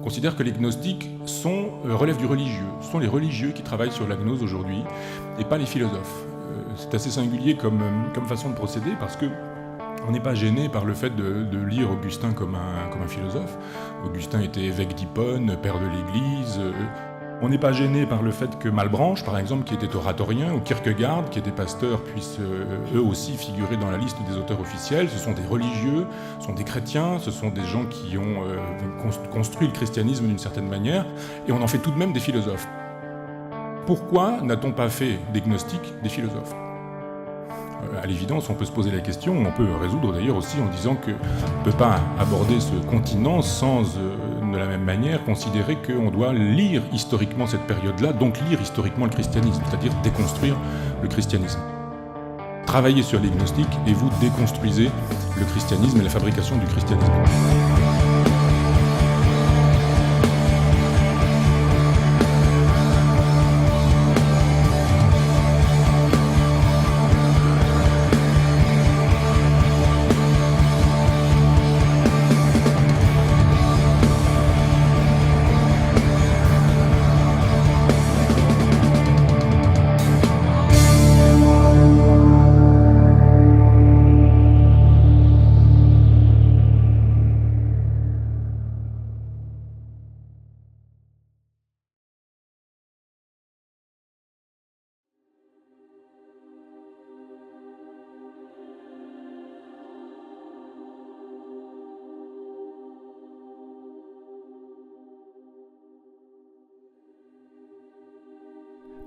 considère que les gnostiques relèvent du religieux. Ce sont les religieux qui travaillent sur la gnose aujourd'hui, et pas les philosophes. C'est assez singulier comme façon de procéder, parce que on n'est pas gêné par le fait de lire Augustin comme un philosophe. Augustin était évêque d'Hippone, père de l'Église. On n'est pas gêné par le fait que Malebranche, par exemple, qui était oratorien, ou Kierkegaard, qui était pasteur, puissent eux aussi figurer dans la liste des auteurs officiels. Ce sont des religieux, ce sont des chrétiens, ce sont des gens qui ont construit le christianisme d'une certaine manière, et on en fait tout de même des philosophes. Pourquoi n'a-t-on pas fait des gnostiques des philosophes ? À l'évidence, on peut se poser la question, on peut résoudre d'ailleurs aussi en disant qu'on ne peut pas aborder ce continent sans, de la même manière, considérer qu'on doit lire historiquement cette période-là, donc lire historiquement le christianisme, c'est-à-dire déconstruire le christianisme. Travaillez sur les gnostiques et vous déconstruisez le christianisme et la fabrication du christianisme.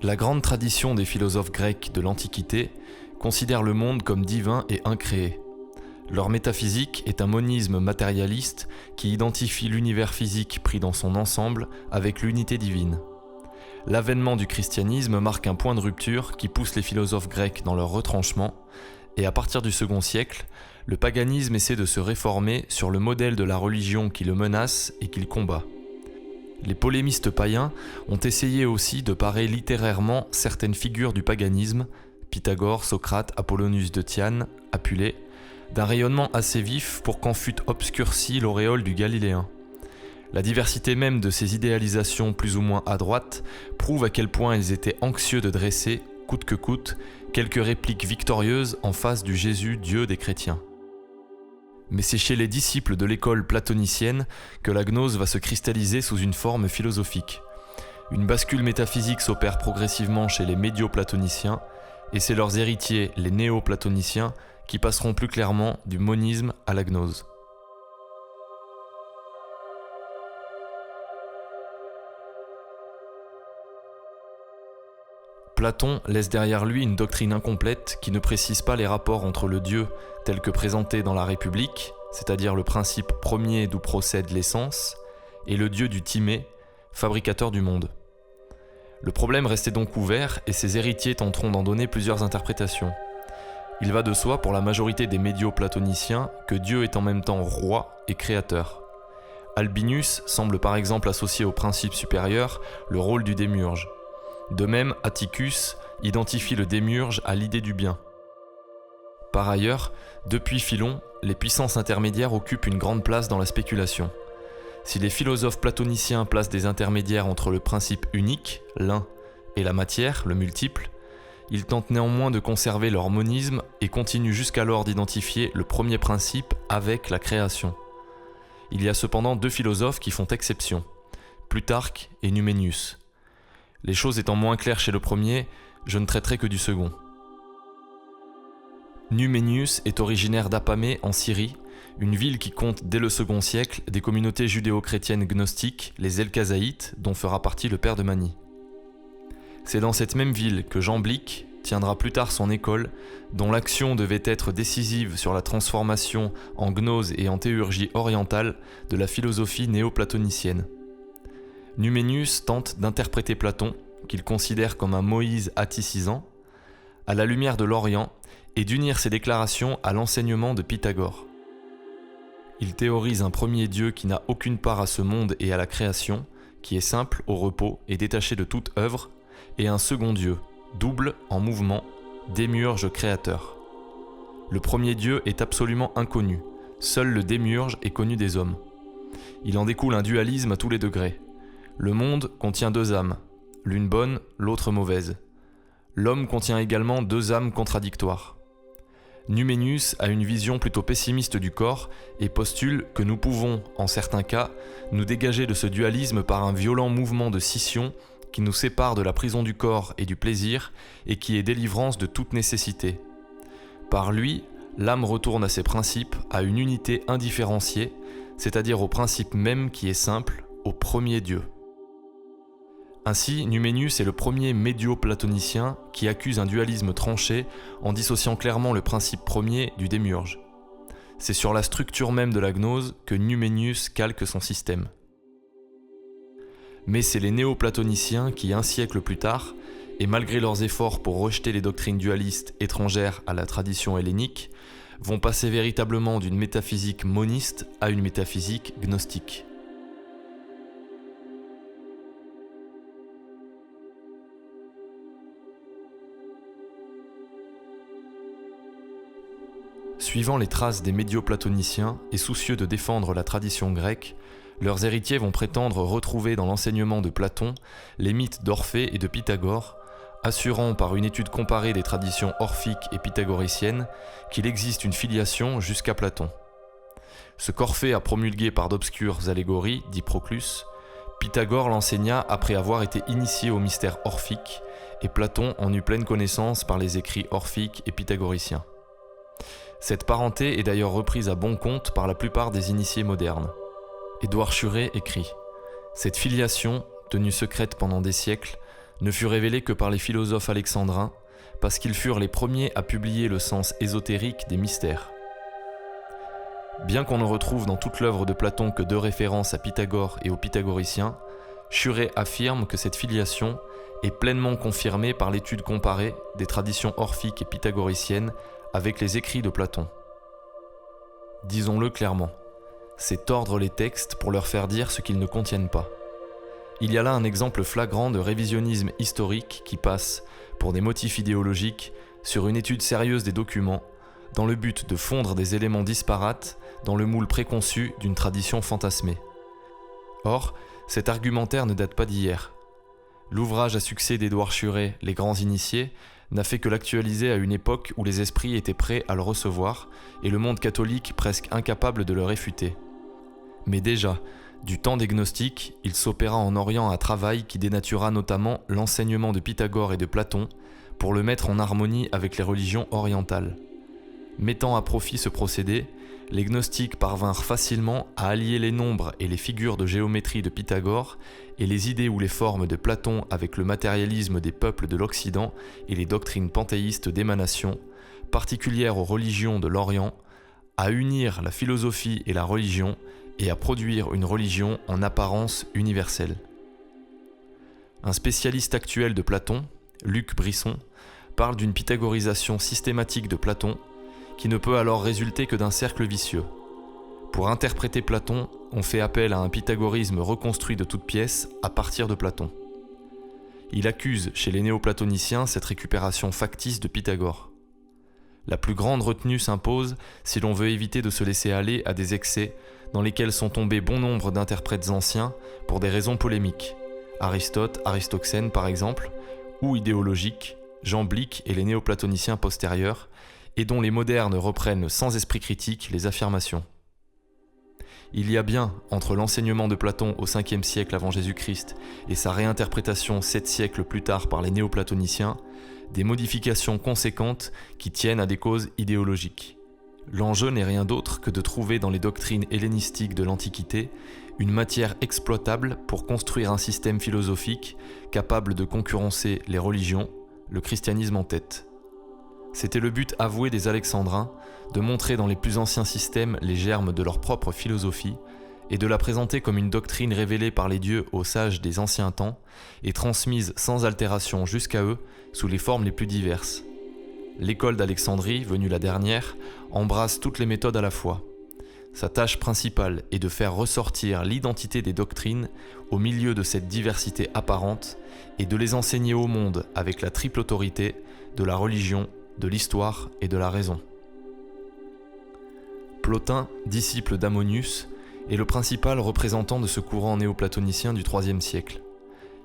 La grande tradition des philosophes grecs de l'Antiquité considère le monde comme divin et incréé. Leur métaphysique est un monisme matérialiste qui identifie l'univers physique pris dans son ensemble avec l'unité divine. L'avènement du christianisme marque un point de rupture qui pousse les philosophes grecs dans leur retranchement, et à partir du second siècle, le paganisme essaie de se réformer sur le modèle de la religion qui le menace et qu'il combat. Les polémistes païens ont essayé aussi de parer littérairement certaines figures du paganisme, Pythagore, Socrate, Apollonius de Tyane, Apulée, d'un rayonnement assez vif pour qu'en fût obscurci l'auréole du Galiléen. La diversité même de ces idéalisations plus ou moins à droite prouve à quel point ils étaient anxieux de dresser, coûte que coûte, quelques répliques victorieuses en face du Jésus Dieu des chrétiens. Mais c'est chez les disciples de l'école platonicienne que la gnose va se cristalliser sous une forme philosophique. Une bascule métaphysique s'opère progressivement chez les médio-platoniciens, et c'est leurs héritiers, les néo-platoniciens, qui passeront plus clairement du monisme à la gnose. Platon laisse derrière lui une doctrine incomplète qui ne précise pas les rapports entre le Dieu tel que présenté dans la République, c'est-à-dire le principe premier d'où procède l'essence, et le Dieu du Timée, fabricateur du monde. Le problème restait donc ouvert et ses héritiers tenteront d'en donner plusieurs interprétations. Il va de soi pour la majorité des médio-platoniciens que Dieu est en même temps roi et créateur. Albinus semble par exemple associer au principe supérieur le rôle du démiurge. De même, Atticus identifie le démiurge à l'idée du bien. Par ailleurs, depuis Philon, les puissances intermédiaires occupent une grande place dans la spéculation. Si les philosophes platoniciens placent des intermédiaires entre le principe unique, l'un, et la matière, le multiple, ils tentent néanmoins de conserver leur monisme et continuent jusqu'alors d'identifier le premier principe avec la création. Il y a cependant deux philosophes qui font exception, Plutarque et Numénius. Les choses étant moins claires chez le premier, je ne traiterai que du second. Numénius est originaire d'Apamée en Syrie, une ville qui compte dès le second siècle des communautés judéo-chrétiennes gnostiques, les Elkazaïtes, dont fera partie le père de Mani. C'est dans cette même ville que Jamblique tiendra plus tard son école, dont l'action devait être décisive sur la transformation en gnose et en théurgie orientale de la philosophie néo-platonicienne. Numénius tente d'interpréter Platon, qu'il considère comme un Moïse atticisant, à la lumière de l'Orient et d'unir ses déclarations à l'enseignement de Pythagore. Il théorise un premier Dieu qui n'a aucune part à ce monde et à la création, qui est simple au repos et détaché de toute œuvre, et un second Dieu, double en mouvement, démiurge créateur. Le premier Dieu est absolument inconnu, seul le démiurge est connu des hommes. Il en découle un dualisme à tous les degrés. Le monde contient deux âmes, l'une bonne, l'autre mauvaise. L'homme contient également deux âmes contradictoires. Numenius a une vision plutôt pessimiste du corps et postule que nous pouvons, en certains cas, nous dégager de ce dualisme par un violent mouvement de scission qui nous sépare de la prison du corps et du plaisir et qui est délivrance de toute nécessité. Par lui, l'âme retourne à ses principes, à une unité indifférenciée, c'est-à-dire au principe même qui est simple, au premier Dieu. Ainsi, Numenius est le premier médio-platonicien qui accuse un dualisme tranché en dissociant clairement le principe premier du démiurge. C'est sur la structure même de la gnose que Numenius calque son système. Mais c'est les néo-platoniciens qui, un siècle plus tard, et malgré leurs efforts pour rejeter les doctrines dualistes étrangères à la tradition hellénique, vont passer véritablement d'une métaphysique moniste à une métaphysique gnostique. Suivant les traces des médio-platoniciens et soucieux de défendre la tradition grecque, leurs héritiers vont prétendre retrouver dans l'enseignement de Platon les mythes d'Orphée et de Pythagore, assurant par une étude comparée des traditions orphiques et pythagoriciennes qu'il existe une filiation jusqu'à Platon. Ce qu'Orphée a promulgué par d'obscures allégories, dit Proclus, Pythagore l'enseigna après avoir été initié au mystère orphique, et Platon en eut pleine connaissance par les écrits orphiques et pythagoriciens. Cette parenté est d'ailleurs reprise à bon compte par la plupart des initiés modernes. Édouard Schuré écrit « Cette filiation, tenue secrète pendant des siècles, ne fut révélée que par les philosophes alexandrins, parce qu'ils furent les premiers à publier le sens ésotérique des mystères. Bien qu'on ne retrouve dans toute l'œuvre de Platon que deux références à Pythagore et aux pythagoriciens, Schuré affirme que cette filiation est pleinement confirmée par l'étude comparée des traditions orphiques et pythagoriciennes avec les écrits de Platon. Disons-le clairement, c'est tordre les textes pour leur faire dire ce qu'ils ne contiennent pas. Il y a là un exemple flagrant de révisionnisme historique qui passe, pour des motifs idéologiques, sur une étude sérieuse des documents, dans le but de fondre des éléments disparates dans le moule préconçu d'une tradition fantasmée. Or, cet argumentaire ne date pas d'hier. L'ouvrage à succès d'Édouard Schuré, Les Grands Initiés, n'a fait que l'actualiser à une époque où les esprits étaient prêts à le recevoir et le monde catholique presque incapable de le réfuter. Mais déjà, du temps des gnostiques, il s'opéra en Orient un travail qui dénatura notamment l'enseignement de Pythagore et de Platon pour le mettre en harmonie avec les religions orientales. Mettant à profit ce procédé, les gnostiques parvinrent facilement à allier les nombres et les figures de géométrie de Pythagore et les idées ou les formes de Platon avec le matérialisme des peuples de l'Occident et les doctrines panthéistes d'émanation, particulières aux religions de l'Orient, à unir la philosophie et la religion et à produire une religion en apparence universelle. Un spécialiste actuel de Platon, Luc Brisson, parle d'une pythagorisation systématique de Platon qui ne peut alors résulter que d'un cercle vicieux. Pour interpréter Platon, on fait appel à un pythagorisme reconstruit de toutes pièces à partir de Platon. Il accuse chez les néoplatoniciens cette récupération factice de Pythagore. La plus grande retenue s'impose si l'on veut éviter de se laisser aller à des excès dans lesquels sont tombés bon nombre d'interprètes anciens pour des raisons polémiques, Aristote, Aristoxène par exemple, ou idéologiques, Jamblique et les néoplatoniciens postérieurs, et dont les modernes reprennent sans esprit critique les affirmations. Il y a bien, entre l'enseignement de Platon au 5e siècle avant Jésus-Christ et sa réinterprétation 7 siècles plus tard par les néoplatoniciens, des modifications conséquentes qui tiennent à des causes idéologiques. L'enjeu n'est rien d'autre que de trouver dans les doctrines hellénistiques de l'Antiquité une matière exploitable pour construire un système philosophique capable de concurrencer les religions, le christianisme en tête. C'était le but avoué des Alexandrins de montrer dans les plus anciens systèmes les germes de leur propre philosophie et de la présenter comme une doctrine révélée par les dieux aux sages des anciens temps et transmise sans altération jusqu'à eux sous les formes les plus diverses. L'école d'Alexandrie, venue la dernière, embrasse toutes les méthodes à la fois. Sa tâche principale est de faire ressortir l'identité des doctrines au milieu de cette diversité apparente et de les enseigner au monde avec la triple autorité de la religion, de l'histoire et de la raison. Plotin, disciple d'Ammonius, est le principal représentant de ce courant néoplatonicien du IIIe siècle.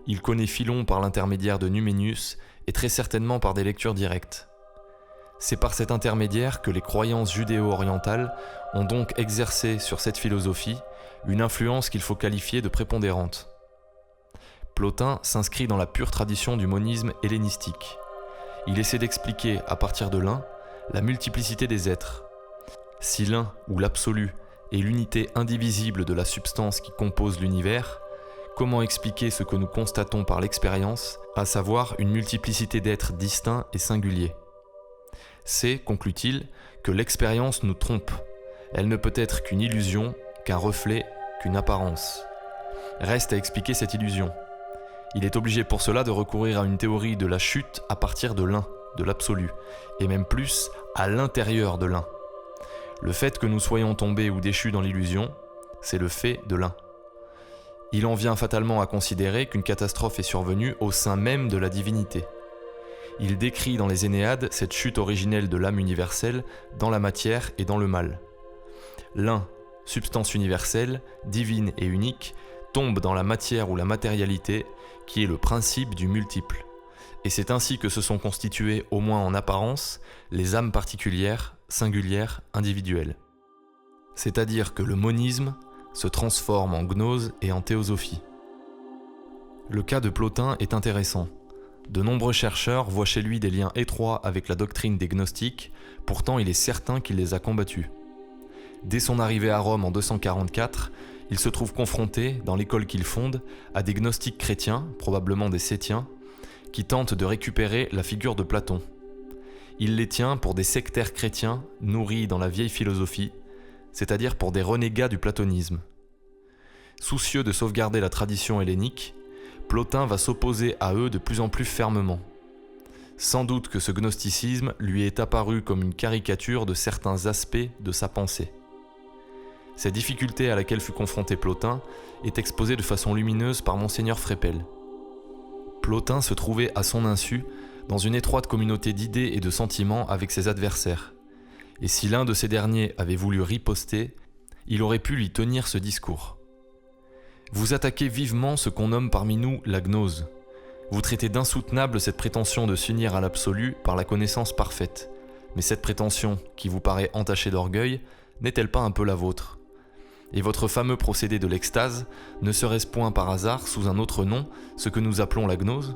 Il connaît Philon par l'intermédiaire de Numenius et très certainement par des lectures directes. C'est par cet intermédiaire que les croyances judéo-orientales ont donc exercé sur cette philosophie une influence qu'il faut qualifier de prépondérante. Plotin s'inscrit dans la pure tradition du monisme hellénistique. Il essaie d'expliquer, à partir de l'un, la multiplicité des êtres. Si l'un, ou l'absolu, est l'unité indivisible de la substance qui compose l'univers, comment expliquer ce que nous constatons par l'expérience, à savoir une multiplicité d'êtres distincts et singuliers ? C'est, conclut-il, que l'expérience nous trompe. Elle ne peut être qu'une illusion, qu'un reflet, qu'une apparence. Reste à expliquer cette illusion. Il est obligé pour cela de recourir à une théorie de la chute à partir de l'un, de l'absolu, et même plus, à l'intérieur de l'un. Le fait que nous soyons tombés ou déchus dans l'illusion, c'est le fait de l'un. Il en vient fatalement à considérer qu'une catastrophe est survenue au sein même de la divinité. Il décrit dans les Énéades cette chute originelle de l'âme universelle dans la matière et dans le mal. L'un, substance universelle, divine et unique, tombe dans la matière ou la matérialité, qui est le principe du multiple. Et c'est ainsi que se sont constituées, au moins en apparence, les âmes particulières, singulières, individuelles. C'est-à-dire que le monisme se transforme en gnose et en théosophie. Le cas de Plotin est intéressant. De nombreux chercheurs voient chez lui des liens étroits avec la doctrine des gnostiques, pourtant il est certain qu'il les a combattus. Dès son arrivée à Rome en 244, il se trouve confronté, dans l'école qu'il fonde, à des gnostiques chrétiens, probablement des Sétiens, qui tentent de récupérer la figure de Platon. Il les tient pour des sectaires chrétiens nourris dans la vieille philosophie, c'est-à-dire pour des renégats du platonisme. Soucieux de sauvegarder la tradition hellénique, Plotin va s'opposer à eux de plus en plus fermement. Sans doute que ce gnosticisme lui est apparu comme une caricature de certains aspects de sa pensée. Cette difficulté à laquelle fut confronté Plotin est exposée de façon lumineuse par Monseigneur Frépel. Plotin se trouvait à son insu dans une étroite communauté d'idées et de sentiments avec ses adversaires. Et si l'un de ces derniers avait voulu riposter, il aurait pu lui tenir ce discours. Vous attaquez vivement ce qu'on nomme parmi nous la gnose. Vous traitez d'insoutenable cette prétention de s'unir à l'absolu par la connaissance parfaite. Mais cette prétention, qui vous paraît entachée d'orgueil, n'est-elle pas un peu la vôtre ? Et votre fameux procédé de l'extase, ne serait-ce point par hasard, sous un autre nom, ce que nous appelons la gnose ?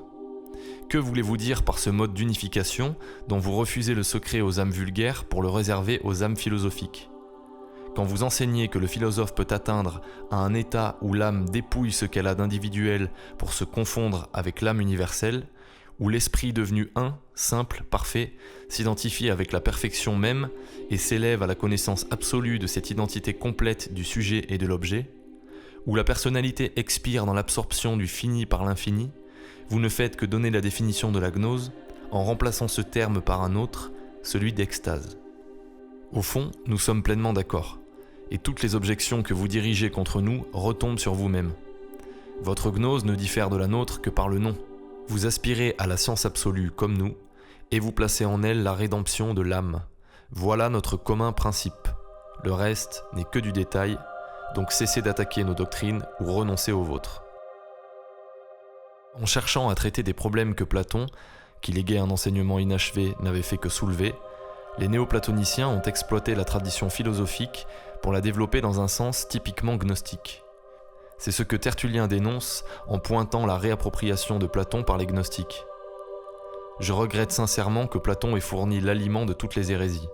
Que voulez-vous dire par ce mode d'unification dont vous refusez le secret aux âmes vulgaires pour le réserver aux âmes philosophiques ? Quand vous enseignez que le philosophe peut atteindre à un état où l'âme dépouille ce qu'elle a d'individuel pour se confondre avec l'âme universelle, où l'esprit devenu un, simple, parfait, s'identifie avec la perfection même et s'élève à la connaissance absolue de cette identité complète du sujet et de l'objet, où la personnalité expire dans l'absorption du fini par l'infini, vous ne faites que donner la définition de la gnose en remplaçant ce terme par un autre, celui d'extase. Au fond, nous sommes pleinement d'accord, et toutes les objections que vous dirigez contre nous retombent sur vous-même. Votre gnose ne diffère de la nôtre que par le nom. Vous aspirez à la science absolue comme nous, et vous placez en elle la rédemption de l'âme. Voilà notre commun principe. Le reste n'est que du détail, donc cessez d'attaquer nos doctrines ou renoncez aux vôtres. En cherchant à traiter des problèmes que Platon, qui léguait un enseignement inachevé, n'avait fait que soulever, les néoplatoniciens ont exploité la tradition philosophique pour la développer dans un sens typiquement gnostique. C'est ce que Tertullien dénonce en pointant la réappropriation de Platon par les gnostiques. Je regrette sincèrement que Platon ait fourni l'aliment de toutes les hérésies.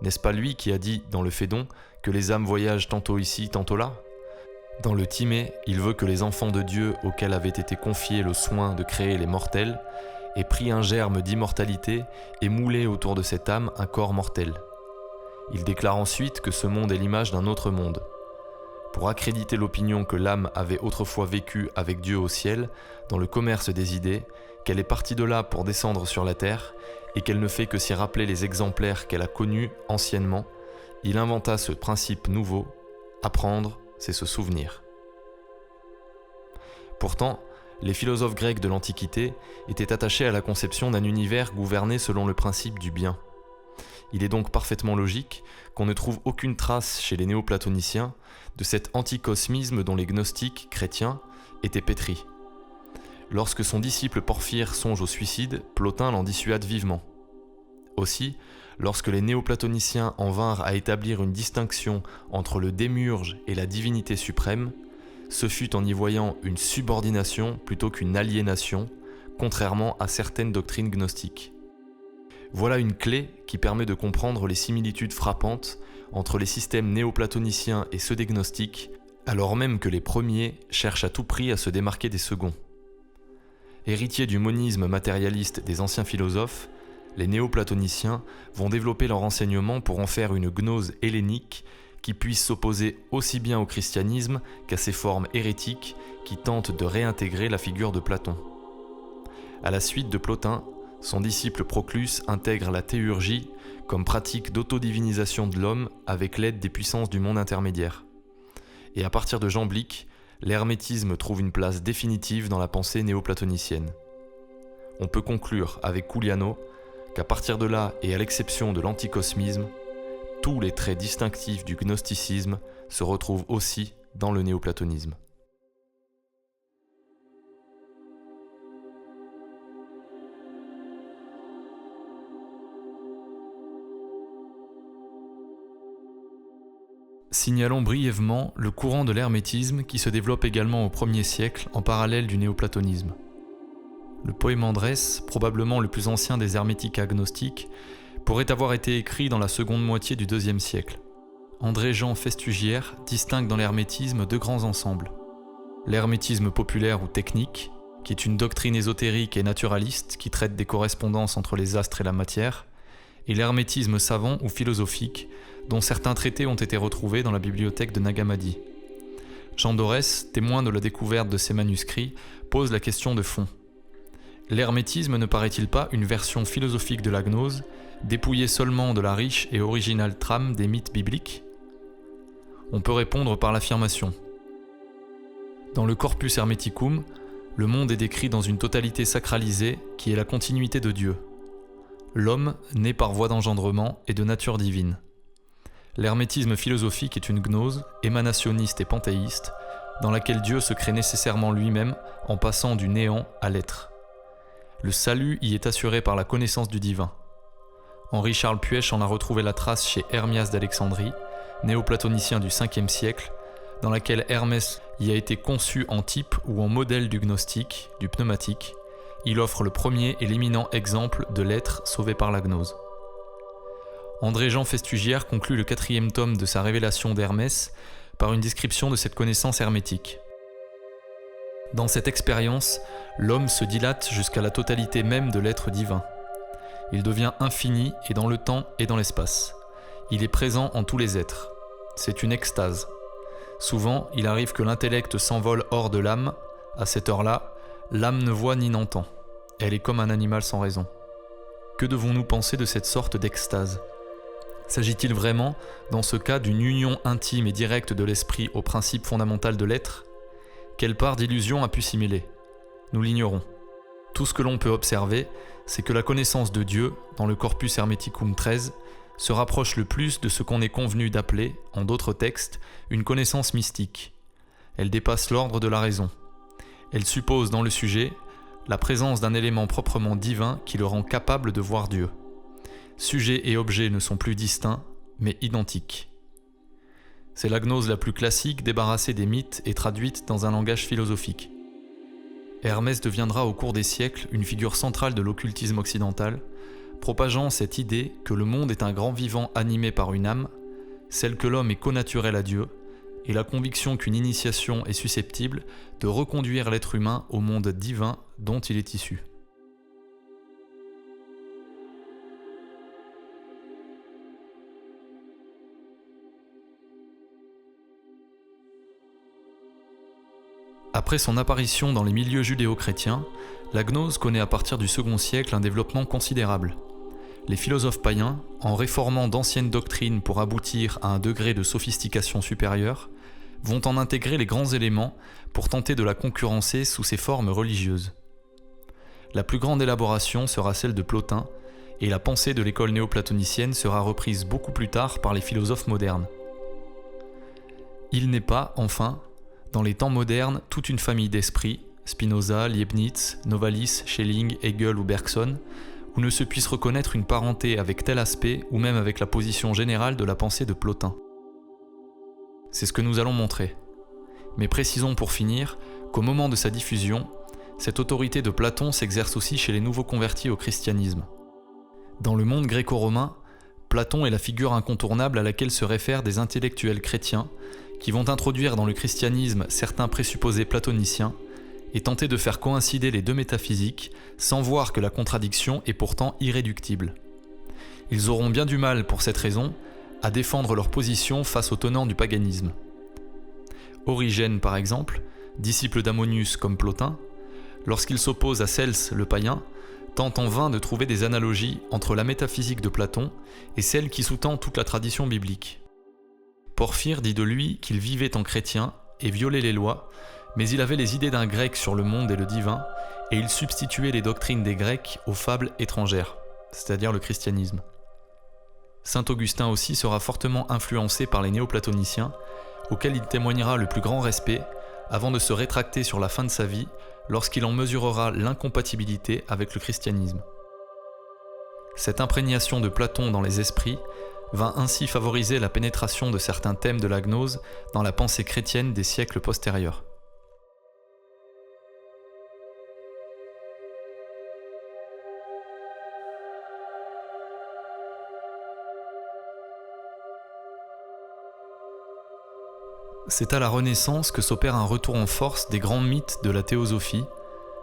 N'est-ce pas lui qui a dit dans le Phédon que les âmes voyagent tantôt ici, tantôt là ? Dans le Timée, il veut que les enfants de Dieu auxquels avait été confié le soin de créer les mortels aient pris un germe d'immortalité et moulé autour de cette âme un corps mortel. Il déclare ensuite que ce monde est l'image d'un autre monde. Pour accréditer l'opinion que l'âme avait autrefois vécu avec Dieu au ciel, dans le commerce des idées, qu'elle est partie de là pour descendre sur la terre, et qu'elle ne fait que s'y rappeler les exemplaires qu'elle a connus anciennement, il inventa ce principe nouveau, apprendre, c'est se souvenir. Pourtant, les philosophes grecs de l'Antiquité étaient attachés à la conception d'un univers gouverné selon le principe du bien. Il est donc parfaitement logique qu'on ne trouve aucune trace chez les néoplatoniciens de cet anticosmisme dont les gnostiques chrétiens étaient pétris. Lorsque son disciple Porphyre songe au suicide, Plotin l'en dissuade vivement. Aussi, lorsque les néoplatoniciens en vinrent à établir une distinction entre le démiurge et la divinité suprême, ce fut en y voyant une subordination plutôt qu'une aliénation, contrairement à certaines doctrines gnostiques. Voilà une clé qui permet de comprendre les similitudes frappantes entre les systèmes néoplatoniciens et ceux des gnostiques, alors même que les premiers cherchent à tout prix à se démarquer des seconds. Héritiers du monisme matérialiste des anciens philosophes, les néoplatoniciens vont développer leur enseignement pour en faire une gnose hellénique qui puisse s'opposer aussi bien au christianisme qu'à ces formes hérétiques qui tentent de réintégrer la figure de Platon. À la suite de Plotin, son disciple Proclus intègre la théurgie comme pratique d'autodivinisation de l'homme avec l'aide des puissances du monde intermédiaire. Et à partir de Jamblique, l'hermétisme trouve une place définitive dans la pensée néoplatonicienne. On peut conclure avec Couliano qu'à partir de là, et à l'exception de l'anticosmisme, tous les traits distinctifs du gnosticisme se retrouvent aussi dans le néoplatonisme. Signalons brièvement le courant de l'hermétisme qui se développe également au 1er siècle en parallèle du néoplatonisme. Le Poémandrès, probablement le plus ancien des hermétiques agnostiques, pourrait avoir été écrit dans la seconde moitié du 2e siècle. André-Jean Festugière distingue dans l'hermétisme deux grands ensembles. L'hermétisme populaire ou technique, qui est une doctrine ésotérique et naturaliste qui traite des correspondances entre les astres et la matière, et l'hermétisme savant ou philosophique, dont certains traités ont été retrouvés dans la bibliothèque de Nag Hammadi. Jean Dorès, témoin de la découverte de ces manuscrits, pose la question de fond. L'hermétisme ne paraît-il pas une version philosophique de la gnose, dépouillée seulement de la riche et originale trame des mythes bibliques ? On peut répondre par l'affirmation. Dans le Corpus Hermeticum, le monde est décrit dans une totalité sacralisée qui est la continuité de Dieu. L'homme, né par voie d'engendrement, est de nature divine. L'hermétisme philosophique est une gnose, émanationniste et panthéiste, dans laquelle Dieu se crée nécessairement lui-même en passant du néant à l'être. Le salut y est assuré par la connaissance du divin. Henri-Charles Puech en a retrouvé la trace chez Hermias d'Alexandrie, néoplatonicien du 5e siècle, dans laquelle Hermès y a été conçu en type ou en modèle du gnostique, du pneumatique. Il offre le premier et l'éminent exemple de l'être sauvé par la gnose. André-Jean Festugière conclut le 4e tome de sa révélation d'Hermès par une description de cette connaissance hermétique. Dans cette expérience, l'homme se dilate jusqu'à la totalité même de l'être divin. Il devient infini et dans le temps et dans l'espace. Il est présent en tous les êtres. C'est une extase. Souvent, il arrive que l'intellect s'envole hors de l'âme. À cette heure-là, l'âme ne voit ni n'entend. Elle est comme un animal sans raison. Que devons-nous penser de cette sorte d'extase ? S'agit-il vraiment, dans ce cas, d'une union intime et directe de l'esprit au principe fondamental de l'être ? Quelle part d'illusion a pu s'y mêler ? Nous l'ignorons. Tout ce que l'on peut observer, c'est que la connaissance de Dieu, dans le Corpus Hermeticum 13, se rapproche le plus de ce qu'on est convenu d'appeler, en d'autres textes, une connaissance mystique. Elle dépasse l'ordre de la raison. Elle suppose dans le sujet la présence d'un élément proprement divin qui le rend capable de voir Dieu. Sujet et objet ne sont plus distincts, mais identiques. C'est la gnose la plus classique, débarrassée des mythes et traduite dans un langage philosophique. Hermès deviendra au cours des siècles une figure centrale de l'occultisme occidental, propageant cette idée que le monde est un grand vivant animé par une âme, celle que l'homme est connaturel à Dieu, et la conviction qu'une initiation est susceptible de reconduire l'être humain au monde divin dont il est issu. Après son apparition dans les milieux judéo-chrétiens, la gnose connaît à partir du second siècle un développement considérable. Les philosophes païens, en réformant d'anciennes doctrines pour aboutir à un degré de sophistication supérieure, vont en intégrer les grands éléments pour tenter de la concurrencer sous ses formes religieuses. La plus grande élaboration sera celle de Plotin, et la pensée de l'école néoplatonicienne sera reprise beaucoup plus tard par les philosophes modernes. Il n'est pas, enfin, dans les temps modernes, toute une famille d'esprits, Spinoza, Leibniz, Novalis, Schelling, Hegel ou Bergson, où ne se puisse reconnaître une parenté avec tel aspect ou même avec la position générale de la pensée de Plotin. C'est ce que nous allons montrer. Mais précisons pour finir qu'au moment de sa diffusion, cette autorité de Platon s'exerce aussi chez les nouveaux convertis au christianisme. Dans le monde gréco-romain, Platon est la figure incontournable à laquelle se réfèrent des intellectuels chrétiens qui vont introduire dans le christianisme certains présupposés platoniciens et tenter de faire coïncider les deux métaphysiques sans voir que la contradiction est pourtant irréductible. Ils auront bien du mal, pour cette raison, à défendre leur position face aux tenants du paganisme. Origène, par exemple, disciple d'Ammonius comme Plotin, lorsqu'il s'oppose à Cels le païen, tente en vain de trouver des analogies entre la métaphysique de Platon et celle qui sous-tend toute la tradition biblique. Porphyre dit de lui qu'il vivait en chrétien et violait les lois, mais il avait les idées d'un grec sur le monde et le divin, et il substituait les doctrines des Grecs aux fables étrangères, c'est-à-dire le christianisme. Saint Augustin aussi sera fortement influencé par les néoplatoniciens, auxquels il témoignera le plus grand respect, avant de se rétracter sur la fin de sa vie, lorsqu'il en mesurera l'incompatibilité avec le christianisme. Cette imprégnation de Platon dans les esprits va ainsi favoriser la pénétration de certains thèmes de la gnose dans la pensée chrétienne des siècles postérieurs. C'est à la Renaissance que s'opère un retour en force des grands mythes de la théosophie,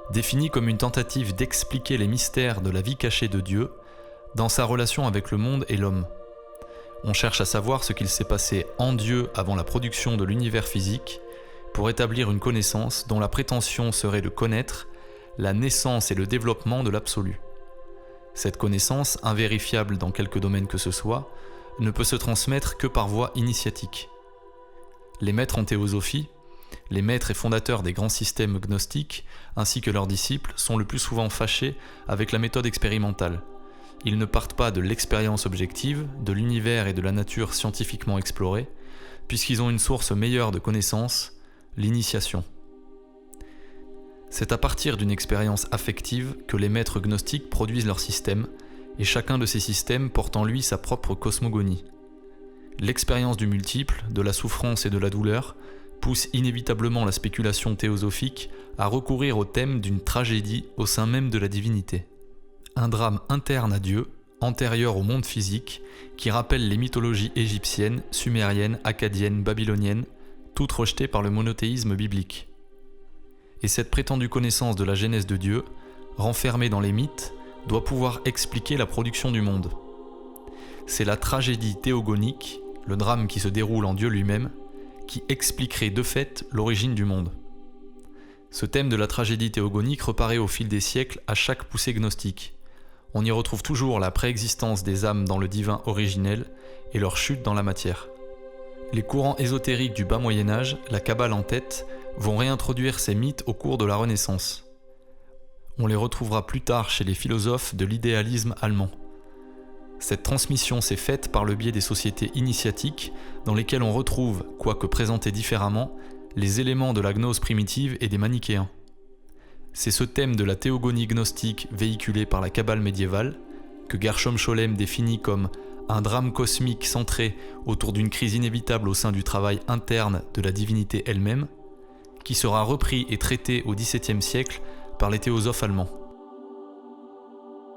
définis comme une tentative d'expliquer les mystères de la vie cachée de Dieu dans sa relation avec le monde et l'homme. On cherche à savoir ce qu'il s'est passé en Dieu avant la production de l'univers physique pour établir une connaissance dont la prétention serait de connaître la naissance et le développement de l'absolu. Cette connaissance, invérifiable dans quelque domaine que ce soit, ne peut se transmettre que par voie initiatique. Les maîtres en théosophie, les maîtres et fondateurs des grands systèmes gnostiques, ainsi que leurs disciples, sont le plus souvent fâchés avec la méthode expérimentale. Ils ne partent pas de l'expérience objective, de l'univers et de la nature scientifiquement explorée, puisqu'ils ont une source meilleure de connaissance, l'initiation. C'est à partir d'une expérience affective que les maîtres gnostiques produisent leur système, et chacun de ces systèmes porte en lui sa propre cosmogonie. L'expérience du multiple, de la souffrance et de la douleur pousse inévitablement la spéculation théosophique à recourir au thème d'une tragédie au sein même de la divinité. Un drame interne à Dieu, antérieur au monde physique, qui rappelle les mythologies égyptiennes, sumériennes, akkadiennes, babyloniennes, toutes rejetées par le monothéisme biblique. Et cette prétendue connaissance de la genèse de Dieu, renfermée dans les mythes, doit pouvoir expliquer la production du monde. C'est la tragédie théogonique, le drame qui se déroule en Dieu lui-même, qui expliquerait de fait l'origine du monde. Ce thème de la tragédie théogonique reparaît au fil des siècles à chaque poussée gnostique. On y retrouve toujours la préexistence des âmes dans le divin originel et leur chute dans la matière. Les courants ésotériques du bas Moyen-Âge, la Kabbale en tête, vont réintroduire ces mythes au cours de la Renaissance. On les retrouvera plus tard chez les philosophes de l'idéalisme allemand. Cette transmission s'est faite par le biais des sociétés initiatiques dans lesquelles on retrouve, quoique présentés différemment, les éléments de la gnose primitive et des manichéens. C'est ce thème de la théogonie gnostique véhiculé par la Kabbale médiévale, que Gershom Scholem définit comme un drame cosmique centré autour d'une crise inévitable au sein du travail interne de la divinité elle-même, qui sera repris et traité au XVIIe siècle par les théosophes allemands.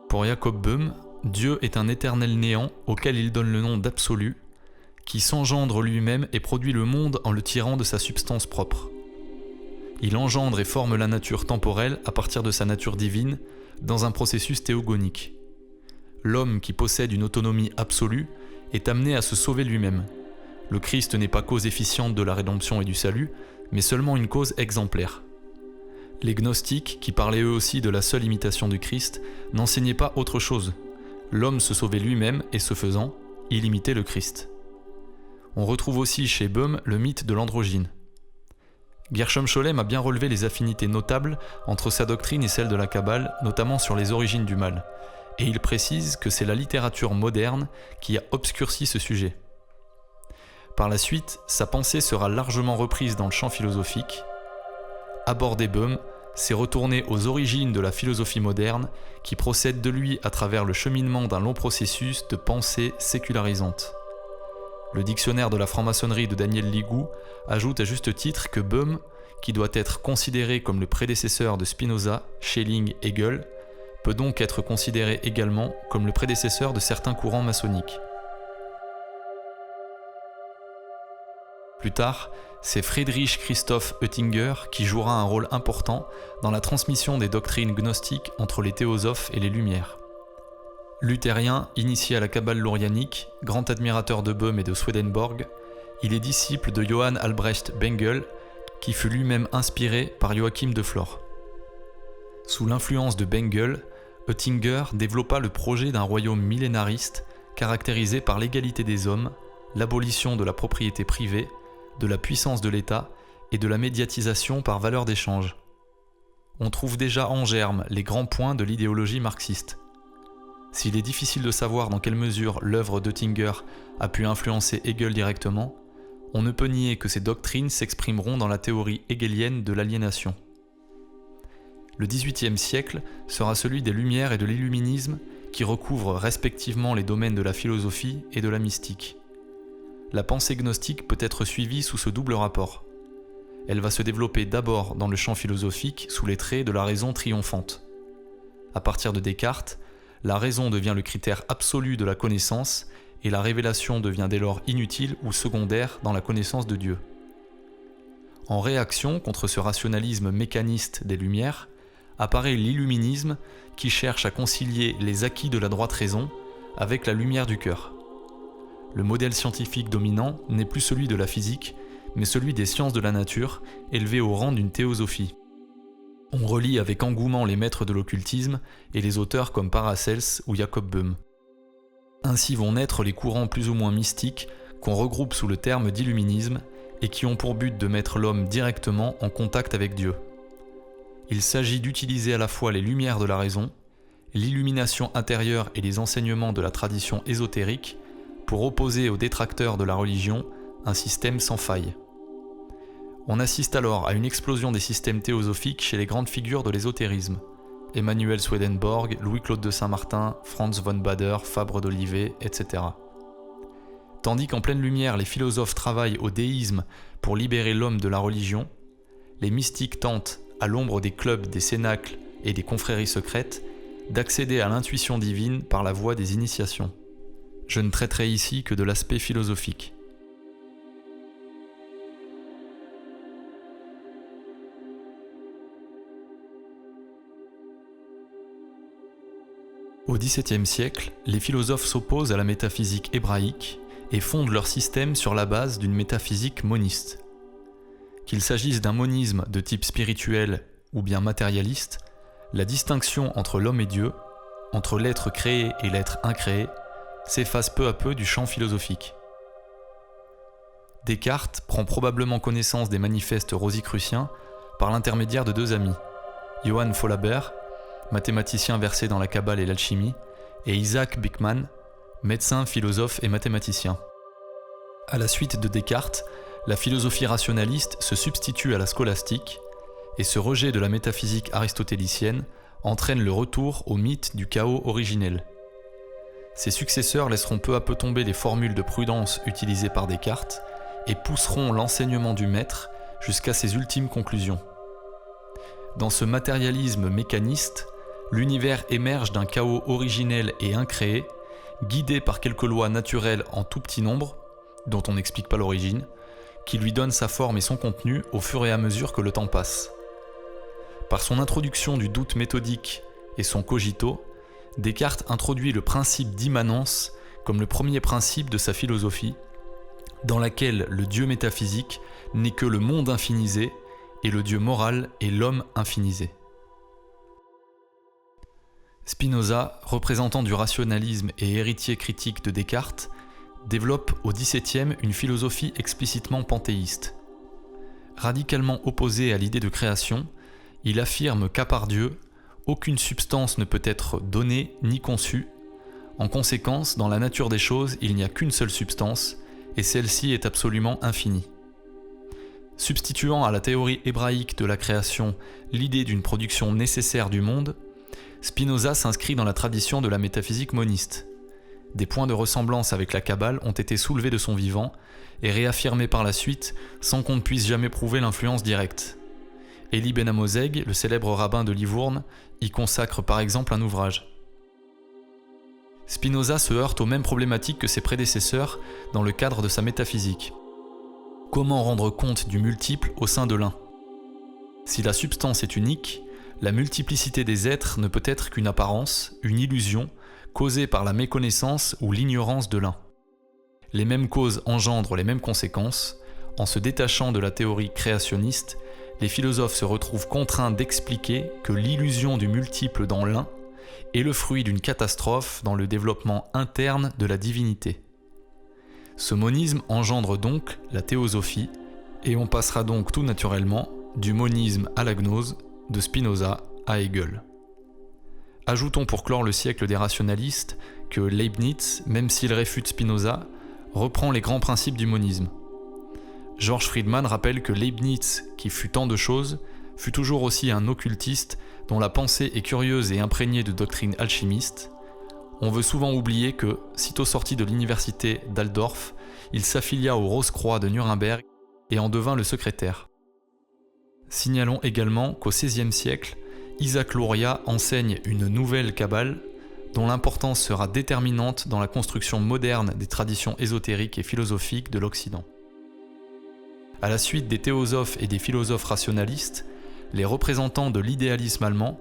Pour Jacob Böhm, Dieu est un éternel néant auquel il donne le nom d'absolu, qui s'engendre lui-même et produit le monde en le tirant de sa substance propre. Il engendre et forme la nature temporelle à partir de sa nature divine dans un processus théogonique. L'homme qui possède une autonomie absolue est amené à se sauver lui-même. Le Christ n'est pas cause efficiente de la rédemption et du salut, mais seulement une cause exemplaire. Les gnostiques, qui parlaient eux aussi de la seule imitation du Christ, n'enseignaient pas autre chose. L'homme se sauvait lui-même et ce faisant, il imitait le Christ. On retrouve aussi chez Böhm le mythe de l'androgyne. Gershom Scholem a bien relevé les affinités notables entre sa doctrine et celle de la Kabbale, notamment sur les origines du mal, et il précise que c'est la littérature moderne qui a obscurci ce sujet. Par la suite, sa pensée sera largement reprise dans le champ philosophique. Aborder Boehme, c'est retourner aux origines de la philosophie moderne qui procède de lui à travers le cheminement d'un long processus de pensée sécularisante. Le dictionnaire de la franc-maçonnerie de Daniel Ligou ajoute à juste titre que Boehme, qui doit être considéré comme le prédécesseur de Spinoza, Schelling, Hegel, peut donc être considéré également comme le prédécesseur de certains courants maçonniques. Plus tard, c'est Friedrich Christoph Oettinger qui jouera un rôle important dans la transmission des doctrines gnostiques entre les théosophes et les Lumières. Luthérien, initié à la Kabbale laurianique, grand admirateur de Boehme et de Swedenborg, il est disciple de Johann Albrecht Bengel, qui fut lui-même inspiré par Joachim de Flore. Sous l'influence de Bengel, Oettinger développa le projet d'un royaume millénariste caractérisé par l'égalité des hommes, l'abolition de la propriété privée, de la puissance de l'État et de la médiatisation par valeur d'échange. On trouve déjà en germe les grands points de l'idéologie marxiste. S'il est difficile de savoir dans quelle mesure l'œuvre d'Oettinger a pu influencer Hegel directement, on ne peut nier que ces doctrines s'exprimeront dans la théorie hegelienne de l'aliénation. Le XVIIIe siècle sera celui des Lumières et de l'Illuminisme qui recouvrent respectivement les domaines de la philosophie et de la mystique. La pensée gnostique peut être suivie sous ce double rapport. Elle va se développer d'abord dans le champ philosophique sous les traits de la raison triomphante. À partir de Descartes, la raison devient le critère absolu de la connaissance et la révélation devient dès lors inutile ou secondaire dans la connaissance de Dieu. En réaction contre ce rationalisme mécaniste des Lumières, apparaît l'illuminisme qui cherche à concilier les acquis de la droite raison avec la lumière du cœur. Le modèle scientifique dominant n'est plus celui de la physique, mais celui des sciences de la nature, élevé au rang d'une théosophie. On relie avec engouement les maîtres de l'occultisme et les auteurs comme Paracelse ou Jacob Böhm. Ainsi vont naître les courants plus ou moins mystiques qu'on regroupe sous le terme d'illuminisme et qui ont pour but de mettre l'homme directement en contact avec Dieu. Il s'agit d'utiliser à la fois les lumières de la raison, l'illumination intérieure et les enseignements de la tradition ésotérique pour opposer aux détracteurs de la religion un système sans faille. On assiste alors à une explosion des systèmes théosophiques chez les grandes figures de l'ésotérisme, Emmanuel Swedenborg, Louis-Claude de Saint-Martin, Franz von Baader, Fabre d'Olivet, etc. Tandis qu'en pleine lumière les philosophes travaillent au déisme pour libérer l'homme de la religion, les mystiques tentent, à l'ombre des clubs, des cénacles et des confréries secrètes, d'accéder à l'intuition divine par la voie des initiations. Je ne traiterai ici que de l'aspect philosophique. Au XVIIe siècle, les philosophes s'opposent à la métaphysique hébraïque et fondent leur système sur la base d'une métaphysique moniste. Qu'il s'agisse d'un monisme de type spirituel ou bien matérialiste, la distinction entre l'homme et Dieu, entre l'être créé et l'être incréé, s'efface peu à peu du champ philosophique. Descartes prend probablement connaissance des manifestes rosicruciens par l'intermédiaire de deux amis, Johann Faulhaber, mathématicien versé dans la Kabbale et l'alchimie, et Isaac Bickman, médecin, philosophe et mathématicien. À la suite de Descartes, la philosophie rationaliste se substitue à la scolastique, et ce rejet de la métaphysique aristotélicienne entraîne le retour au mythe du chaos originel. Ses successeurs laisseront peu à peu tomber les formules de prudence utilisées par Descartes et pousseront l'enseignement du maître jusqu'à ses ultimes conclusions. Dans ce matérialisme mécaniste, l'univers émerge d'un chaos originel et incréé, guidé par quelques lois naturelles en tout petit nombre, dont on n'explique pas l'origine, qui lui donnent sa forme et son contenu au fur et à mesure que le temps passe. Par son introduction du doute méthodique et son cogito, Descartes introduit le principe d'immanence comme le premier principe de sa philosophie, dans laquelle le Dieu métaphysique n'est que le monde infinisé et le Dieu moral est l'homme infinisé. Spinoza, représentant du rationalisme et héritier critique de Descartes, développe au XVIIe une philosophie explicitement panthéiste. Radicalement opposé à l'idée de création, il affirme qu'à part Dieu, Aucune substance ne peut être donnée ni conçue. En conséquence, dans la nature des choses, il n'y a qu'une seule substance, et celle-ci est absolument infinie. Substituant à la théorie hébraïque de la création l'idée d'une production nécessaire du monde, Spinoza s'inscrit dans la tradition de la métaphysique moniste. Des points de ressemblance avec la Kabbale ont été soulevés de son vivant et réaffirmés par la suite sans qu'on ne puisse jamais prouver l'influence directe. Élie Ben Amozeg, le célèbre rabbin de Livourne, y consacre par exemple un ouvrage. Spinoza se heurte aux mêmes problématiques que ses prédécesseurs dans le cadre de sa métaphysique. Comment rendre compte du multiple au sein de l'un ? Si la substance est unique, la multiplicité des êtres ne peut être qu'une apparence, une illusion, causée par la méconnaissance ou l'ignorance de l'un. Les mêmes causes engendrent les mêmes conséquences. En se détachant de la théorie créationniste, les philosophes se retrouvent contraints d'expliquer que l'illusion du multiple dans l'un est le fruit d'une catastrophe dans le développement interne de la divinité. Ce monisme engendre donc la théosophie, et on passera donc tout naturellement du monisme à la gnose, de Spinoza à Hegel. Ajoutons pour clore le siècle des rationalistes que Leibniz, même s'il réfute Spinoza, reprend les grands principes du monisme. George Friedman rappelle que Leibniz, qui fut tant de choses, fut toujours aussi un occultiste dont la pensée est curieuse et imprégnée de doctrines alchimistes. On veut souvent oublier que, sitôt sorti de l'université d'Aldorf, il s'affilia au Rose-Croix de Nuremberg et en devint le secrétaire. Signalons également qu'au XVIe siècle, Isaac Luria enseigne une nouvelle Kabbale dont l'importance sera déterminante dans la construction moderne des traditions ésotériques et philosophiques de l'Occident. À la suite des théosophes et des philosophes rationalistes, les représentants de l'idéalisme allemand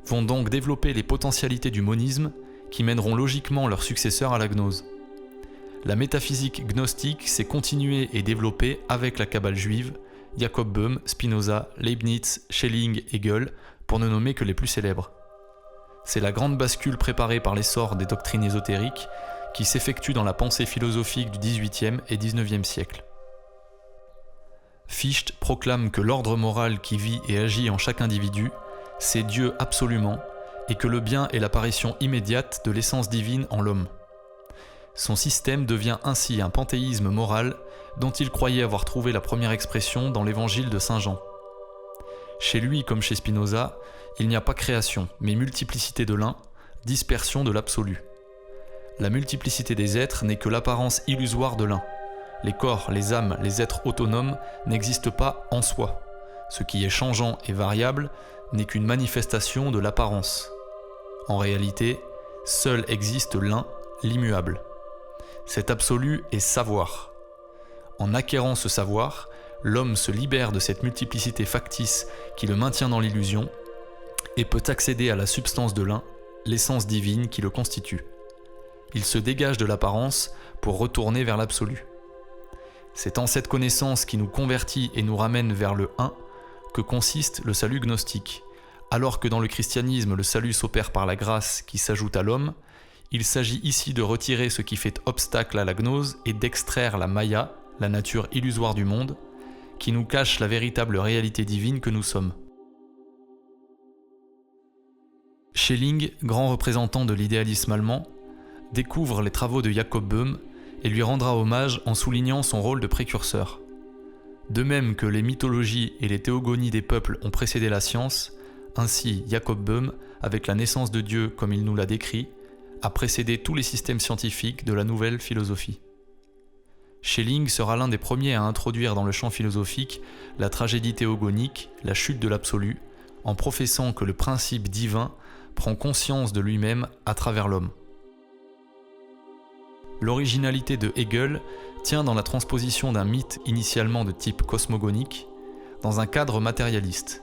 vont donc développer les potentialités du monisme qui mèneront logiquement leurs successeurs à la gnose. La métaphysique gnostique s'est continuée et développée avec la Kabbale juive, Jacob Böhm, Spinoza, Leibniz, Schelling, Hegel, pour ne nommer que les plus célèbres. C'est la grande bascule préparée par l'essor des doctrines ésotériques qui s'effectue dans la pensée philosophique du XVIIIe et XIXe siècle. Fichte proclame que l'ordre moral qui vit et agit en chaque individu, c'est Dieu absolument, et que le bien est l'apparition immédiate de l'essence divine en l'homme. Son système devient ainsi un panthéisme moral dont il croyait avoir trouvé la première expression dans l'évangile de Saint Jean. Chez lui comme chez Spinoza, il n'y a pas création, mais multiplicité de l'un, dispersion de l'absolu. La multiplicité des êtres n'est que l'apparence illusoire de l'un. Les corps, les âmes, les êtres autonomes n'existent pas en soi. Ce qui est changeant et variable n'est qu'une manifestation de l'apparence. En réalité, seul existe l'un, l'immuable. Cet absolu est savoir. En acquérant ce savoir, l'homme se libère de cette multiplicité factice qui le maintient dans l'illusion et peut accéder à la substance de l'un, l'essence divine qui le constitue. Il se dégage de l'apparence pour retourner vers l'absolu. C'est en cette connaissance qui nous convertit et nous ramène vers le un que consiste le salut gnostique. Alors que dans le christianisme, le salut s'opère par la grâce qui s'ajoute à l'homme, il s'agit ici de retirer ce qui fait obstacle à la gnose et d'extraire la Maya, la nature illusoire du monde, qui nous cache la véritable réalité divine que nous sommes. Schelling, grand représentant de l'idéalisme allemand, découvre les travaux de Jacob Böhm et lui rendra hommage en soulignant son rôle de précurseur. De même que les mythologies et les théogonies des peuples ont précédé la science, ainsi Jacob Böhm, avec la naissance de Dieu comme il nous l'a décrit, a précédé tous les systèmes scientifiques de la nouvelle philosophie. Schelling sera l'un des premiers à introduire dans le champ philosophique la tragédie théogonique, la chute de l'absolu, en professant que le principe divin prend conscience de lui-même à travers l'homme. L'originalité de Hegel tient dans la transposition d'un mythe initialement de type cosmogonique dans un cadre matérialiste.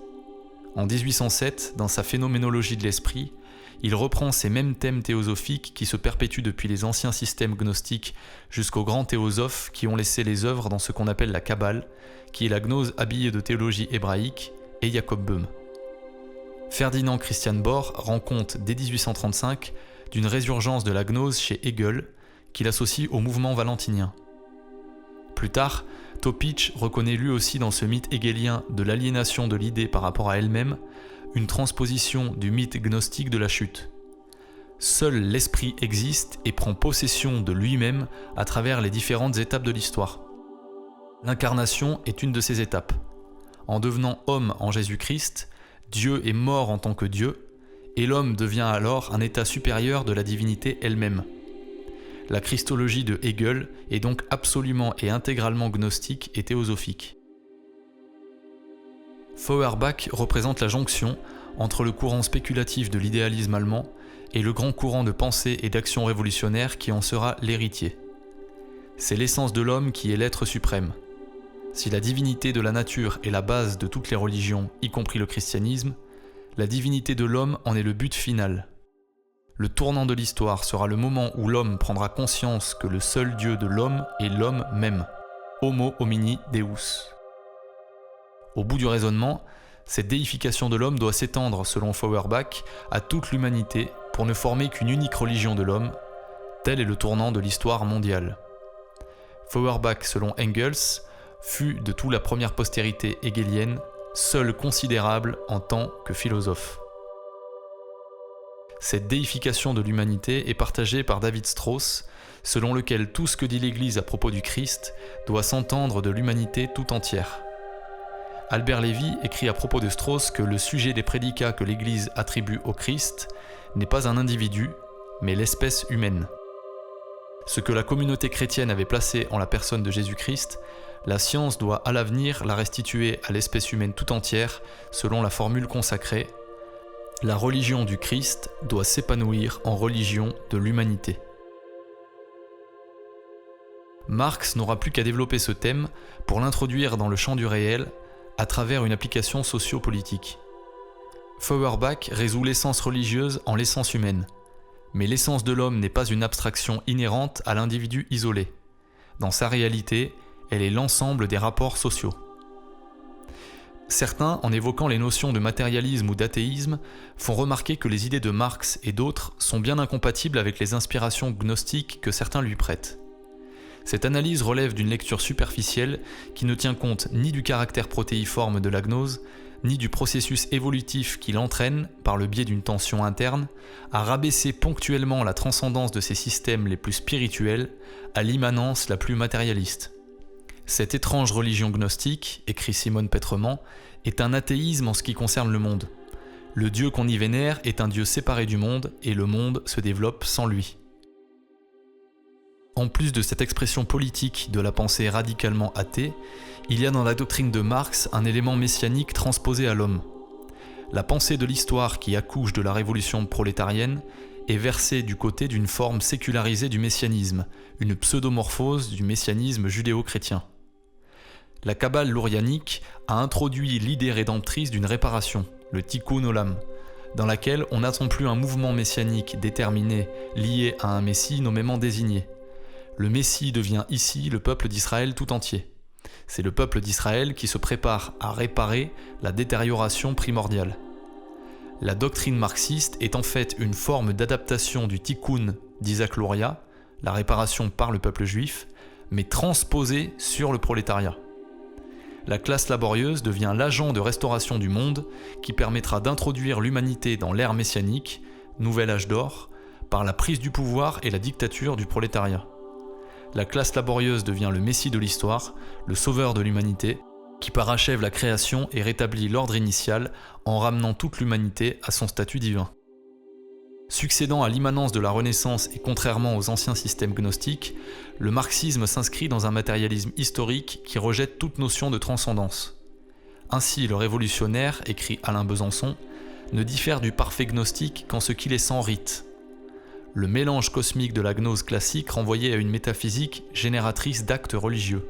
En 1807, dans sa Phénoménologie de l'esprit, il reprend ces mêmes thèmes théosophiques qui se perpétuent depuis les anciens systèmes gnostiques jusqu'aux grands théosophes qui ont laissé les œuvres dans ce qu'on appelle la Kabbale, qui est la gnose habillée de théologie hébraïque, et Jacob Böhm. Ferdinand Christian Bohr rend compte dès 1835 d'une résurgence de la gnose chez Hegel, qu'il associe au mouvement valentinien. Plus tard, Topic reconnaît lui aussi dans ce mythe hegelien de l'aliénation de l'idée par rapport à elle-même une transposition du mythe gnostique de la chute. Seul l'esprit existe et prend possession de lui-même à travers les différentes étapes de l'histoire. L'incarnation est une de ces étapes. En devenant homme en Jésus-Christ, Dieu est mort en tant que Dieu, et l'homme devient alors un état supérieur de la divinité elle-même. La christologie de Hegel est donc absolument et intégralement gnostique et théosophique. Feuerbach représente la jonction entre le courant spéculatif de l'idéalisme allemand et le grand courant de pensée et d'action révolutionnaire qui en sera l'héritier. C'est l'essence de l'homme qui est l'être suprême. Si la divinité de la nature est la base de toutes les religions, y compris le christianisme, la divinité de l'homme en est le but final. Le tournant de l'histoire sera le moment où l'homme prendra conscience que le seul Dieu de l'homme est l'homme même. Homo homini Deus. Au bout du raisonnement, cette déification de l'homme doit s'étendre, selon Feuerbach, à toute l'humanité pour ne former qu'une unique religion de l'homme. Tel est le tournant de l'histoire mondiale. Feuerbach, selon Engels, fut de toute la première postérité hegelienne, seul considérable en tant que philosophe. Cette déification de l'humanité est partagée par David Strauss, selon lequel tout ce que dit l'Église à propos du Christ doit s'entendre de l'humanité tout entière. Albert Lévy écrit à propos de Strauss que le sujet des prédicats que l'Église attribue au Christ n'est pas un individu, mais l'espèce humaine. Ce que la communauté chrétienne avait placé en la personne de Jésus-Christ, la science doit à l'avenir la restituer à l'espèce humaine tout entière selon la formule consacrée « La religion du Christ doit s'épanouir en religion de l'humanité ». Marx n'aura plus qu'à développer ce thème pour l'introduire dans le champ du réel à travers une application socio-politique. Feuerbach résout l'essence religieuse en l'essence humaine. Mais l'essence de l'homme n'est pas une abstraction inhérente à l'individu isolé. Dans sa réalité, elle est l'ensemble des rapports sociaux. Certains, en évoquant les notions de matérialisme ou d'athéisme, font remarquer que les idées de Marx et d'autres sont bien incompatibles avec les inspirations gnostiques que certains lui prêtent. Cette analyse relève d'une lecture superficielle qui ne tient compte ni du caractère protéiforme de la gnose, ni du processus évolutif qui l'entraîne, par le biais d'une tension interne, à rabaisser ponctuellement la transcendance de ces systèmes les plus spirituels à l'immanence la plus matérialiste. Cette étrange religion gnostique, écrit Simone Pétrement, est un athéisme en ce qui concerne le monde. Le Dieu qu'on y vénère est un Dieu séparé du monde et le monde se développe sans lui. En plus de cette expression politique de la pensée radicalement athée, il y a dans la doctrine de Marx un élément messianique transposé à l'homme. La pensée de l'histoire qui accouche de la révolution prolétarienne est versée du côté d'une forme sécularisée du messianisme, une pseudomorphose du messianisme judéo-chrétien. La Kabbale lourianique a introduit l'idée rédemptrice d'une réparation, le tikkun olam, dans laquelle on n'attend plus un mouvement messianique déterminé lié à un messie nommément désigné. Le messie devient ici le peuple d'Israël tout entier. C'est le peuple d'Israël qui se prépare à réparer la détérioration primordiale. La doctrine marxiste est en fait une forme d'adaptation du tikkun d'Isaac Luria, la réparation par le peuple juif, mais transposée sur le prolétariat. La classe laborieuse devient l'agent de restauration du monde qui permettra d'introduire l'humanité dans l'ère messianique, nouvel âge d'or, par la prise du pouvoir et la dictature du prolétariat. La classe laborieuse devient le messie de l'histoire, le sauveur de l'humanité, qui parachève la création et rétablit l'ordre initial en ramenant toute l'humanité à son statut divin. Succédant à l'immanence de la Renaissance et contrairement aux anciens systèmes gnostiques, le marxisme s'inscrit dans un matérialisme historique qui rejette toute notion de transcendance. Ainsi, le révolutionnaire, écrit Alain Besançon, ne diffère du parfait gnostique qu'en ce qu'il est sans rite. Le mélange cosmique de la gnose classique renvoyait à une métaphysique génératrice d'actes religieux.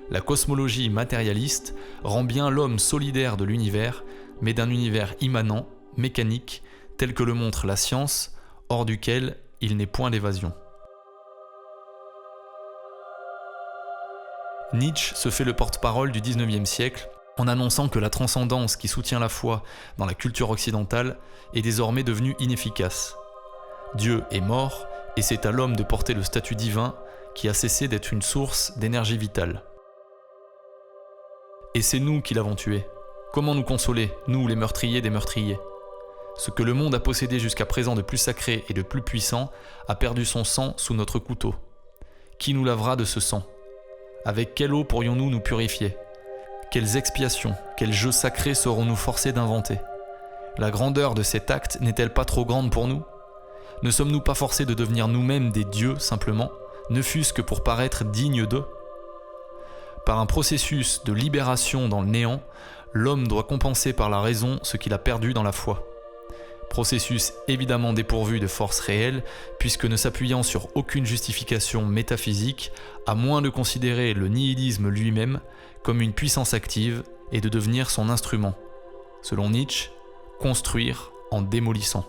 La cosmologie matérialiste rend bien l'homme solidaire de l'univers, mais d'un univers immanent, mécanique, tel que le montre la science, hors duquel il n'est point d'évasion. Nietzsche se fait le porte-parole du XIXe siècle en annonçant que la transcendance qui soutient la foi dans la culture occidentale est désormais devenue inefficace. Dieu est mort et c'est à l'homme de porter le statut divin qui a cessé d'être une source d'énergie vitale. Et c'est nous qui l'avons tué. Comment nous consoler, nous les meurtriers des meurtriers ? Ce que le monde a possédé jusqu'à présent de plus sacré et de plus puissant a perdu son sang sous notre couteau. Qui nous lavera de ce sang ? Avec quelle eau pourrions-nous nous purifier ? Quelles expiations, quels jeux sacrés serons-nous forcés d'inventer ? La grandeur de cet acte n'est-elle pas trop grande pour nous ? Ne sommes-nous pas forcés de devenir nous-mêmes des dieux simplement, ne fût-ce que pour paraître dignes d'eux ? Par un processus de libération dans le néant, l'homme doit compenser par la raison ce qu'il a perdu dans la foi. Processus évidemment dépourvu de force réelle, puisque ne s'appuyant sur aucune justification métaphysique, à moins de considérer le nihilisme lui-même comme une puissance active et de devenir son instrument. Selon Nietzsche, construire en démolissant.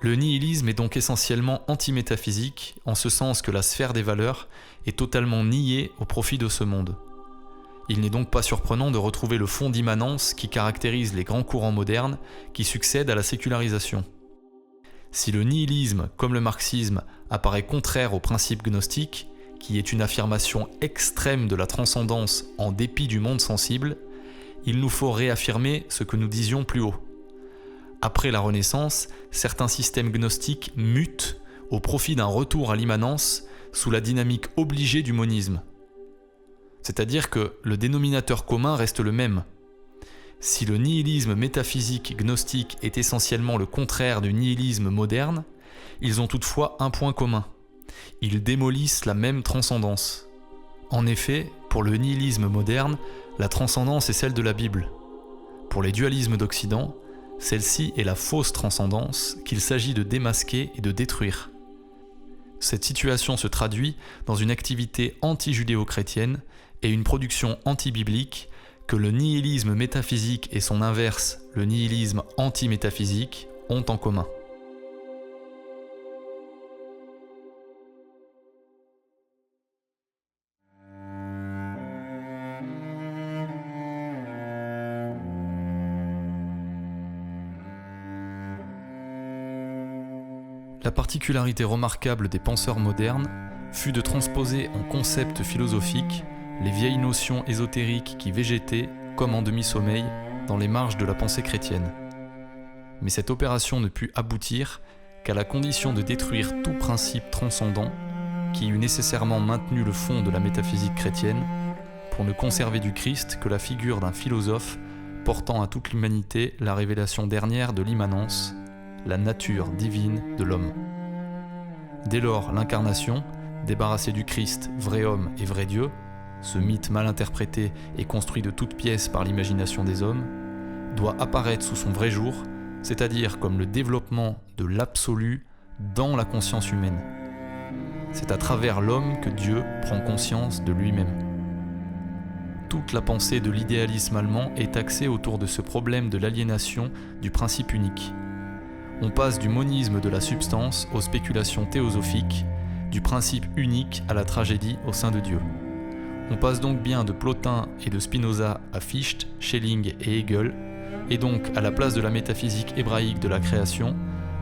Le nihilisme est donc essentiellement anti-métaphysique, en ce sens que la sphère des valeurs est totalement niée au profit de ce monde. Il n'est donc pas surprenant de retrouver le fond d'immanence qui caractérise les grands courants modernes qui succèdent à la sécularisation. Si le nihilisme, comme le marxisme, apparaît contraire au principe gnostique, qui est une affirmation extrême de la transcendance en dépit du monde sensible, il nous faut réaffirmer ce que nous disions plus haut. Après la Renaissance, certains systèmes gnostiques mutent au profit d'un retour à l'immanence sous la dynamique obligée du monisme. C'est-à-dire que le dénominateur commun reste le même. Si le nihilisme métaphysique gnostique est essentiellement le contraire du nihilisme moderne, ils ont toutefois un point commun. Ils démolissent la même transcendance. En effet, pour le nihilisme moderne, la transcendance est celle de la Bible. Pour les dualismes d'Occident, celle-ci est la fausse transcendance qu'il s'agit de démasquer et de détruire. Cette situation se traduit dans une activité anti-judéo-chrétienne et une production anti-biblique que le nihilisme métaphysique et son inverse, le nihilisme anti-métaphysique, ont en commun. La particularité remarquable des penseurs modernes fut de transposer en concepts philosophiques les vieilles notions ésotériques qui végétaient, comme en demi-sommeil, dans les marges de la pensée chrétienne. Mais cette opération ne put aboutir qu'à la condition de détruire tout principe transcendant qui eût nécessairement maintenu le fond de la métaphysique chrétienne pour ne conserver du Christ que la figure d'un philosophe portant à toute l'humanité la révélation dernière de l'immanence, la nature divine de l'homme. Dès lors, l'incarnation, débarrassée du Christ, vrai homme et vrai Dieu, ce mythe mal interprété et construit de toutes pièces par l'imagination des hommes, doit apparaître sous son vrai jour, c'est-à-dire comme le développement de l'absolu dans la conscience humaine. C'est à travers l'homme que Dieu prend conscience de lui-même. Toute la pensée de l'idéalisme allemand est axée autour de ce problème de l'aliénation du principe unique. On passe du monisme de la substance aux spéculations théosophiques, du principe unique à la tragédie au sein de Dieu. On passe donc bien de Plotin et de Spinoza à Fichte, Schelling et Hegel, et donc à la place de la métaphysique hébraïque de la création,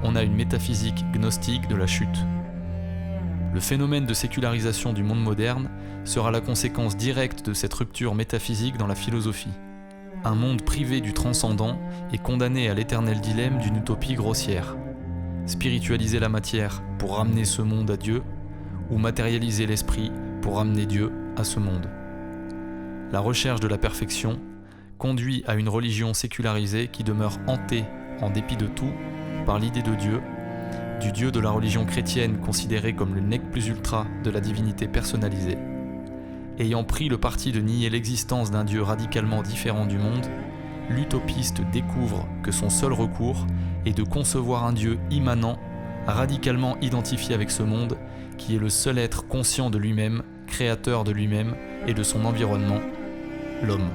on a une métaphysique gnostique de la chute. Le phénomène de sécularisation du monde moderne sera la conséquence directe de cette rupture métaphysique dans la philosophie. Un monde privé du transcendant est condamné à l'éternel dilemme d'une utopie grossière. Spiritualiser la matière pour ramener ce monde à Dieu, ou matérialiser l'esprit pour ramener Dieu à ce monde. La recherche de la perfection conduit à une religion sécularisée qui demeure hantée, en dépit de tout, par l'idée de Dieu, du Dieu de la religion chrétienne considéré comme le nec plus ultra de la divinité personnalisée. Ayant pris le parti de nier l'existence d'un Dieu radicalement différent du monde, l'utopiste découvre que son seul recours est de concevoir un Dieu immanent, radicalement identifié avec ce monde, qui est le seul être conscient de lui-même, créateur de lui-même et de son environnement, l'homme.